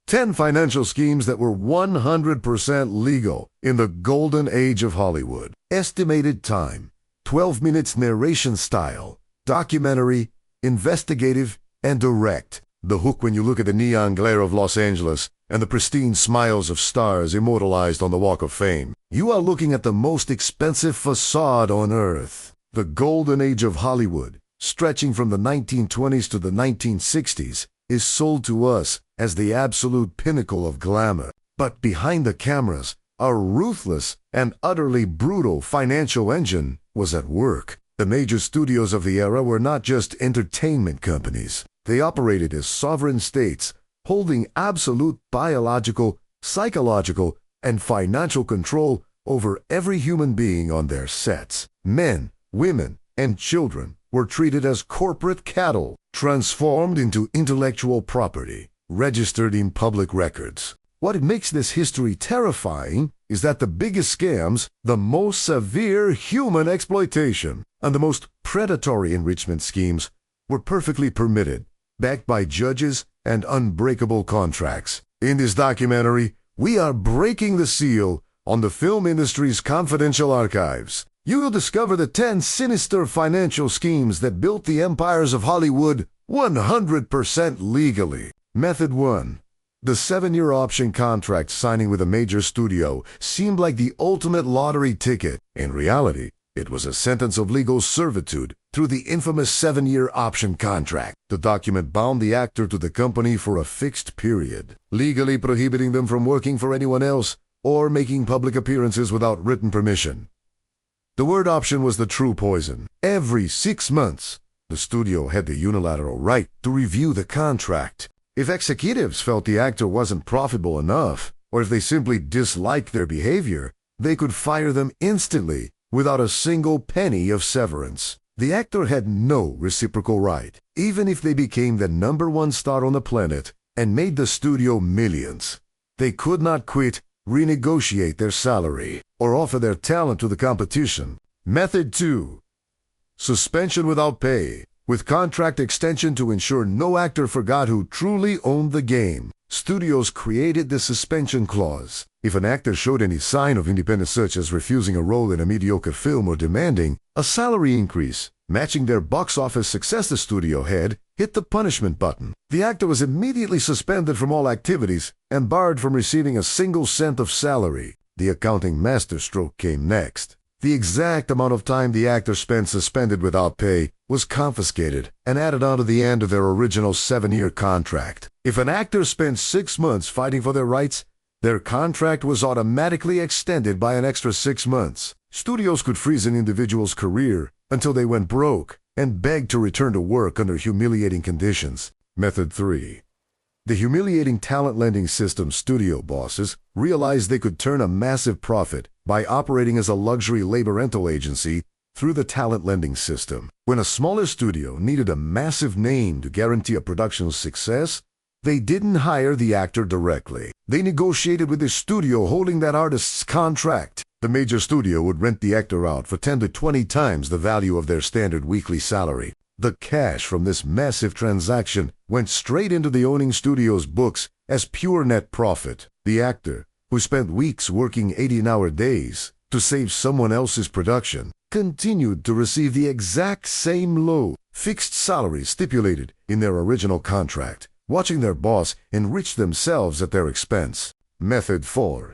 10 financial schemes that were 100% legal in the golden age of Hollywood. Estimated time, 12 minutes narration style, documentary, investigative, and direct. The hook when you look at the neon glare of Los Angeles and the pristine smiles of stars immortalized on the Walk of Fame. You are looking at the most expensive facade on earth. The golden age of Hollywood, stretching from the 1920s to the 1960s, is sold to us as the absolute pinnacle of glamour. But behind the cameras, a ruthless and utterly brutal financial engine was at work. The major studios of the era were not just entertainment companies. They operated as sovereign states, holding absolute biological, psychological, and financial control over every human being on their sets. Men, women, and children were treated as corporate cattle, transformed into intellectual property, registered in public records. What makes this history terrifying is that the biggest scams, the most severe human exploitation, and the most predatory enrichment schemes were perfectly permitted, backed by judges and unbreakable contracts. In this documentary, we are breaking the seal on the film industry's confidential archives. You will discover the 10 sinister financial schemes that built the empires of Hollywood 100% legally. Method 1. The 7-year option contract signing with a major studio seemed like the ultimate lottery ticket. In reality, it was a sentence of legal servitude through the infamous 7-year option contract. The document bound the actor to the company for a fixed period, legally prohibiting them from working for anyone else or making public appearances without written permission. The word option was the true poison. Every 6 months, the studio had the unilateral right to review the contract. If executives felt the actor wasn't profitable enough, or if they simply disliked their behavior, they could fire them instantly without a single penny of severance. The actor had no reciprocal right, even if they became the #1 star on the planet and made the studio millions. They could not quit, renegotiate their salary, or offer their talent to the competition. Method 2. Suspension without pay, with contract extension to ensure no actor forgot who truly owned the game. Studios created the suspension clause. If an actor showed any sign of independence, such as refusing a role in a mediocre film or demanding a salary increase matching their box office success, the studio head hit the punishment button. The actor was immediately suspended from all activities and barred from receiving a single cent of salary. The accounting masterstroke came next. The exact amount of time the actor spent suspended without pay was confiscated and added on to the end of their original 7-year contract. If an actor spent 6 months fighting for their rights, their contract was automatically extended by an extra 6 months. Studios could freeze an individual's career until they went broke and begged to return to work under humiliating conditions. Method 3. The humiliating talent lending system. Studio bosses realized they could turn a massive profit by operating as a luxury labor rental agency through the talent lending system. When a smaller studio needed a massive name to guarantee a production's success, they didn't hire the actor directly. They negotiated with the studio holding that artist's contract. The major studio would rent the actor out for 10 to 20 times the value of their standard weekly salary. The cash from this massive transaction went straight into the owning studio's books as pure net profit. The actor, who spent weeks working 18-hour days to save someone else's production, continued to receive the exact same low, fixed salary stipulated in their original contract, watching their boss enrich themselves at their expense. Method 4.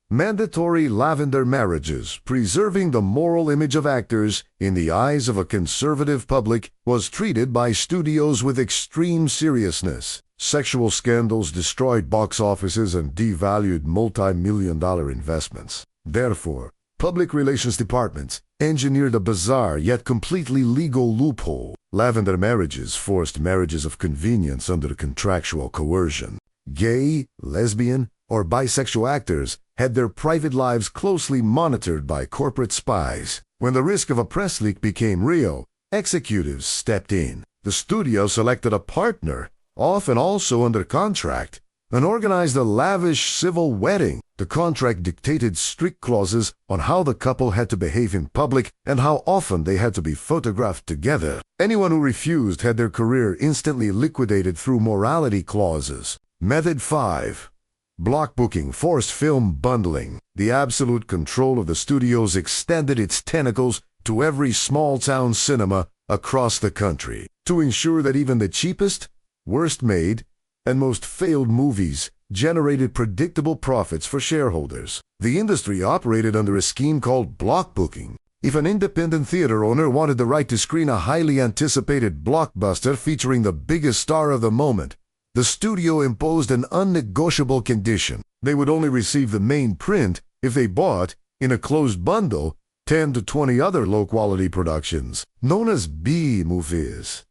Mandatory lavender marriages. Preserving the moral image of actors in the eyes of a conservative public was treated by studios with extreme seriousness. Sexual scandals destroyed box offices and devalued multi-million-dollar investments. Therefore, public relations departments engineered a bizarre yet completely legal loophole. Lavender marriages forced marriages of convenience under contractual coercion. Gay, lesbian, or bisexual actors had their private lives closely monitored by corporate spies. When the risk of a press leak became real, executives stepped in. The studio selected a partner, often also under contract, and organized a lavish civil wedding. The contract dictated strict clauses on how the couple had to behave in public and how often they had to be photographed together. Anyone who refused had their career instantly liquidated through morality clauses. Method 5. Block booking forced film bundling. The absolute control of the studios extended its tentacles to every small-town cinema across the country to ensure that even the cheapest, worst-made, and most failed movies generated predictable profits for shareholders. The industry operated under a scheme called block booking. If an independent theater owner wanted the right to screen a highly anticipated blockbuster featuring the biggest star of the moment, the studio imposed an unnegotiable condition. They would only receive the main print if they bought, in a closed bundle, 10 to 20 other low-quality productions, known as B-movies.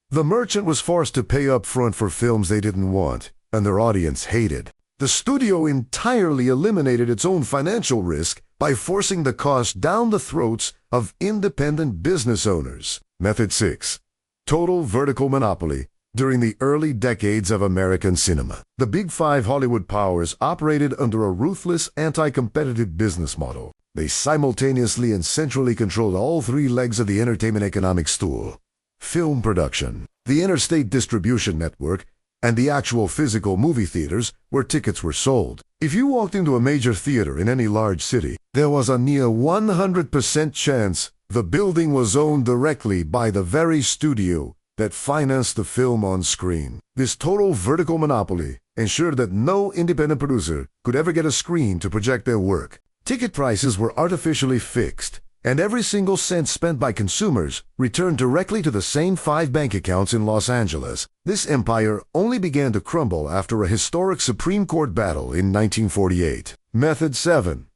The merchant was forced to pay up front for films they didn't want, and their audience hated. The studio entirely eliminated its own financial risk by forcing the cost down the throats of independent business owners. Method 6. Total vertical monopoly. During the early decades of American cinema, the Big Five Hollywood powers operated under a ruthless, anti-competitive business model. They simultaneously and centrally controlled all three legs of the entertainment economic stool: film production, the interstate distribution network, and the actual physical movie theaters where tickets were sold. If you walked into a major theater in any large city, there was a near 100% chance the building was owned directly by the very studio that financed the film on screen. This total vertical monopoly ensured that no independent producer could ever get a screen to project their work. Ticket prices were artificially fixed, and every single cent spent by consumers returned directly to the same 5 bank accounts in Los Angeles. This empire only began to crumble after a historic Supreme Court battle in 1948. Method 7.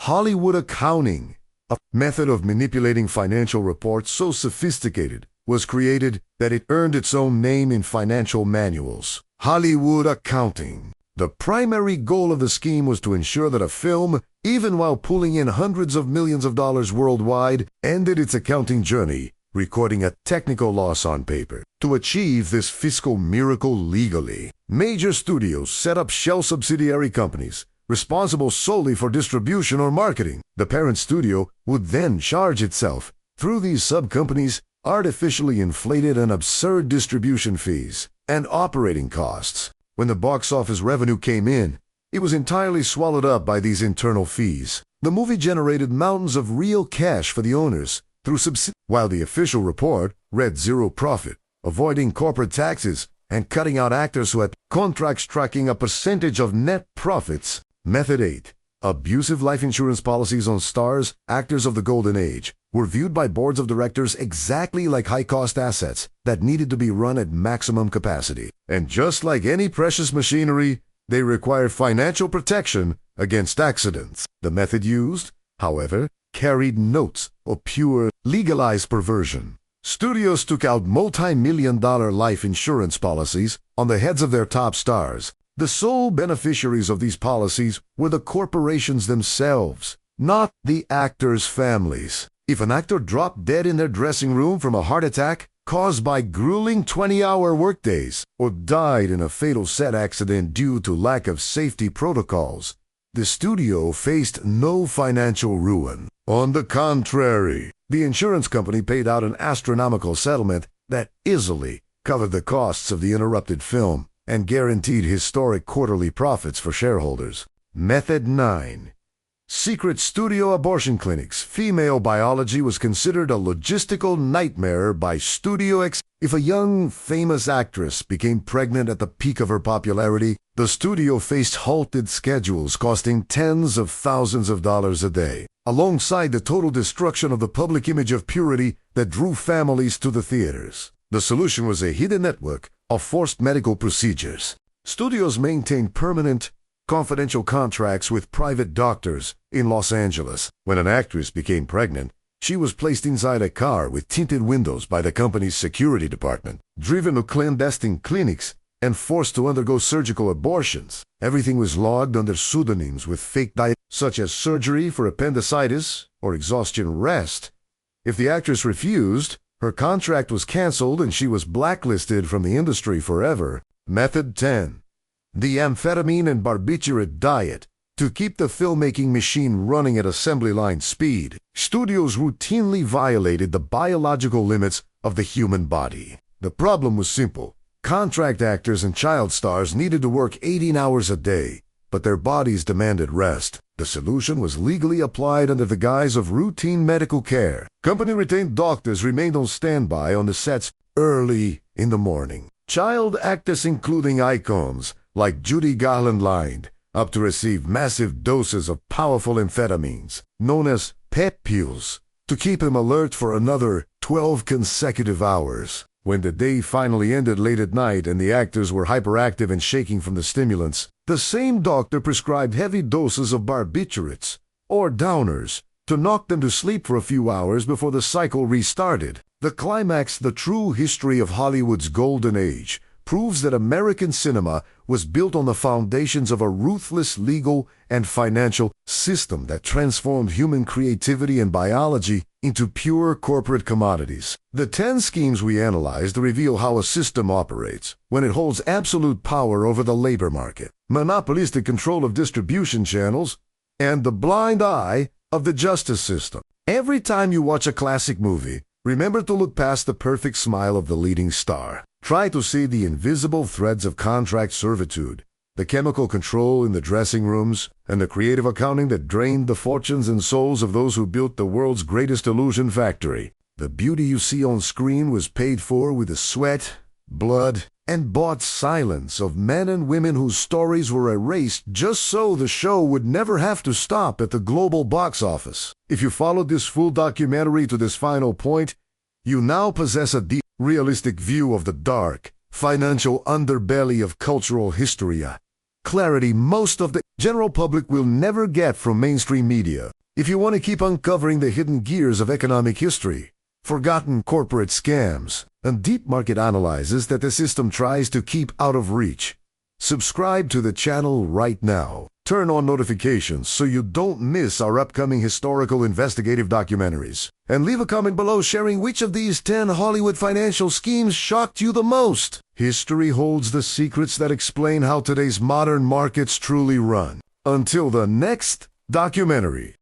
Hollywood accounting. A method of manipulating financial reports so sophisticated was created that it earned its own name in financial manuals: Hollywood accounting. The primary goal of the scheme was to ensure that a film, even while pulling in hundreds of millions of dollars worldwide, ended its accounting journey recording a technical loss on paper. To achieve this fiscal miracle legally, major studios set up shell subsidiary companies responsible solely for distribution or marketing. The parent studio would then charge itself, through these sub-companies, artificially inflated and absurd distribution fees and operating costs. When the box office revenue came in, it was entirely swallowed up by these internal fees. The movie generated mountains of real cash for the owners through while the official report read zero profit, avoiding corporate taxes, and cutting out actors who had contracts tracking a percentage of net profits. Method 8. Abusive life insurance policies on stars, actors of the golden age, were viewed by boards of directors exactly like high-cost assets that needed to be run at maximum capacity. And just like any precious machinery, they required financial protection against accidents. The method used, however, carried notes of pure, legalized perversion. Studios took out multi-million-dollar life insurance policies on the heads of their top stars. The sole beneficiaries of these policies were the corporations themselves, not the actors' families. If an actor dropped dead in their dressing room from a heart attack caused by grueling 20-hour workdays, or died in a fatal set accident due to lack of safety protocols, the studio faced no financial ruin. On the contrary, the insurance company paid out an astronomical settlement that easily covered the costs of the interrupted film and guaranteed historic quarterly profits for shareholders. Method 9. Secret studio abortion clinics. Female biology was considered a logistical nightmare by studio executives. If a young, famous actress became pregnant at the peak of her popularity, the studio faced halted schedules costing tens of thousands of dollars a day, alongside the total destruction of the public image of purity that drew families to the theaters. The solution was a hidden network of forced medical procedures. Studios maintained permanent, confidential contracts with private doctors in Los Angeles. When an actress became pregnant, she was placed inside a car with tinted windows by the company's security department, driven to clandestine clinics, and forced to undergo surgical abortions. Everything was logged under pseudonyms with fake diagnoses, such as surgery for appendicitis or exhaustion rest. If the actress refused, her contract was canceled and she was blacklisted from the industry forever. Method 10. The amphetamine and barbiturate diet. To keep the filmmaking machine running at assembly line speed, studios routinely violated the biological limits of the human body. The problem was simple: contract actors and child stars needed to work 18 hours a day, but their bodies demanded rest. The solution was legally applied under the guise of routine medical care. Company-retained doctors remained on standby on the sets early in the morning. Child actors, including icons like Judy Garland, lined up to receive massive doses of powerful amphetamines, known as pep pills, to keep him alert for another 12 consecutive hours. When the day finally ended late at night and the actors were hyperactive and shaking from the stimulants, the same doctor prescribed heavy doses of barbiturates, or downers, to knock them to sleep for a few hours before the cycle restarted. The climax, the true history of Hollywood's golden age, proves that American cinema was built on the foundations of a ruthless legal and financial system that transformed human creativity and biology into pure corporate commodities. The 10 schemes we analyzed reveal how a system operates when it holds absolute power over the labor market, monopolistic control of distribution channels, and the blind eye of the justice system. Every time you watch a classic movie, remember to look past the perfect smile of the leading star. Try to see the invisible threads of contract servitude, the chemical control in the dressing rooms, and the creative accounting that drained the fortunes and souls of those who built the world's greatest illusion factory. The beauty you see on screen was paid for with the sweat, blood, and bought silence of men and women whose stories were erased just so the show would never have to stop at the global box office. If you followed this full documentary to this final point, you now possess a deep, realistic view of the dark, financial underbelly of cultural hysteria. Clarity most of the general public will never get from mainstream media. If you want to keep uncovering the hidden gears of economic history, forgotten corporate scams, and deep market analyses that the system tries to keep out of reach, subscribe to the channel right now. Turn on notifications so you don't miss our upcoming historical investigative documentaries. And leave a comment below sharing which of these 10 Hollywood financial schemes shocked you the most. History holds the secrets that explain how today's modern markets truly run. Until the next documentary.